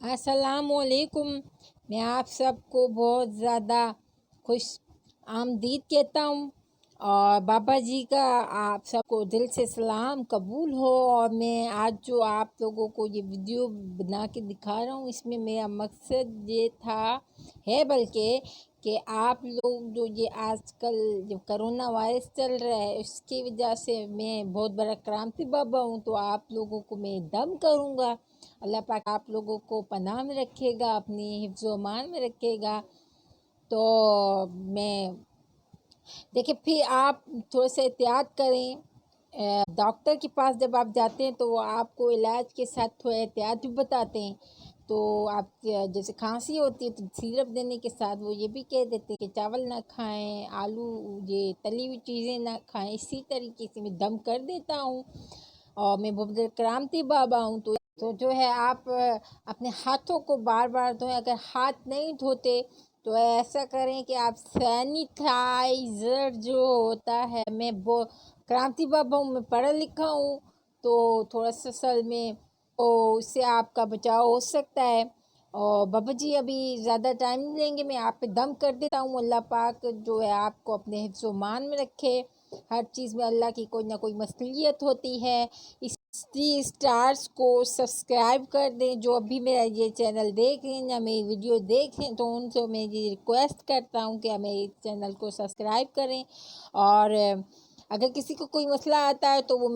अस्सलाम वालेकुम। मैं आप सबको बहुत ज़्यादा खुश आमदीद कहता हूँ और बाबा जी का आप सबको दिल से सलाम कबूल हो। और मैं आज जो आप लोगों को ये वीडियो बना के दिखा रहा हूँ, इसमें मेरा मकसद ये है बल्कि कि आप लोग जो ये आजकल जो करोना वायरस चल रहा है उसकी वजह से मैं बहुत बड़ा क्रांति बाबा हूँ, तो आप लोगों को मैं दम करूँगा। अल्लाह पाक आप लोगों को पनाह में रखेगा, अपनी हिफ्ज़ व अमान में रखेगा। तो मैं देखिए, फिर आप थोड़ा सा एहतियात करें। डॉक्टर के पास जब आप जाते हैं तो वो आपको इलाज के साथ थोड़ा एहतियात भी बताते हैं। तो आप जैसे खांसी होती है तो सिरप देने के साथ वो ये भी कह देते हैं कि चावल ना खाएं, आलू ये तली हुई चीज़ें ना खाएं। इसी तरीके से मैं दम कर देता हूँ और मैं बहुत बड़ा क्रांति बाबा हूँ। तो जो है आप अपने हाथों को बार बार धोएं। अगर हाथ नहीं धोते तो ऐसा करें कि आप सैनिटाइज़र जो होता है, मैं वो क्रांति बाबा हूँ, मैं पढ़ा लिखा हूँ, तो थोड़ा सा असल में तो उससे आपका बचाव हो सकता है। और बाबा जी अभी ज़्यादा टाइम नहीं लेंगे, मैं आप पे दम कर देता हूँ। अल्लाह पाक जो है आपको अपने हिफ्ज़ व मान में रखे। हर चीज़ में अल्लाह की कोई ना कोई मसलियत होती है। इस 3 स्टार्स को सब्सक्राइब कर दें। जो अभी मेरा ये चैनल देख रहे हैं या मेरी वीडियो देख रहे हैं तो उनसे मैं ये रिक्वेस्ट करता हूँ कि मेरे चैनल को सब्सक्राइब करें। और अगर किसी को कोई मसला आता है तो वो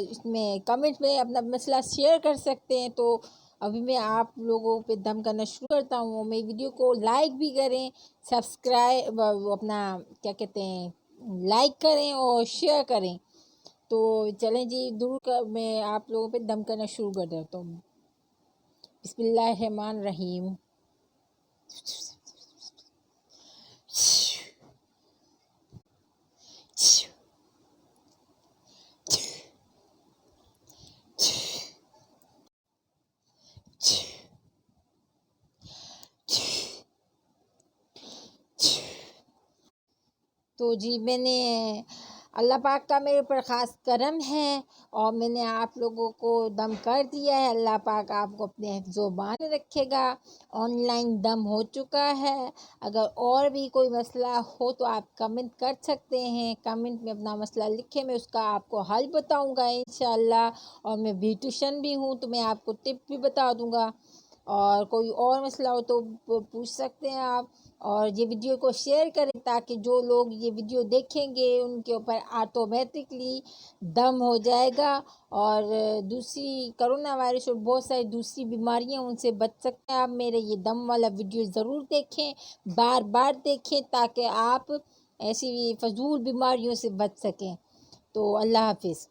इसमें कमेंट में अपना मसला शेयर कर सकते हैं। तो अभी मैं आप लोगों पे दम करना शुरू करता हूँ। मेरी वीडियो को लाइक भी करें, सब्सक्राइब अपना क्या कहते हैं लाइक करें और शेयर करें। तो चलें जी, मैं आप लोगों पे दम करना शुरू कर देता हूँ। बिस्मिल्लाहिर्रहमानिर्रहीम। तो जी मैंने अल्लाह पाक का मेरे ऊपर ख़ास करम है और मैंने आप लोगों को दम कर दिया है। अल्लाह पाक आपको अपने हिफ्ज़ व अमान में रखेगा। ऑनलाइन दम हो चुका है। अगर और भी कोई मसला हो तो आप कमेंट कर सकते हैं। कमेंट में अपना मसला लिखें, मैं उसका आपको हल बताऊंगा इंशाअल्लाह। और मैं ब्यूटिशन भी हूँ तो मैं आपको टिप भी बता दूंगा। और कोई और मसला हो तो पूछ सकते हैं आप। और ये वीडियो को शेयर करें ताकि जो लोग ये वीडियो देखेंगे उनके ऊपर ऑटोमेटिकली दम हो जाएगा। और दूसरी कोरोना वायरस और बहुत सारी दूसरी बीमारियां उनसे बच सकते हैं। आप मेरे ये दम वाला वीडियो ज़रूर देखें, बार बार देखें ताकि आप ऐसी फजूल बीमारियों से बच सकें। तो अल्लाह हाफिज़।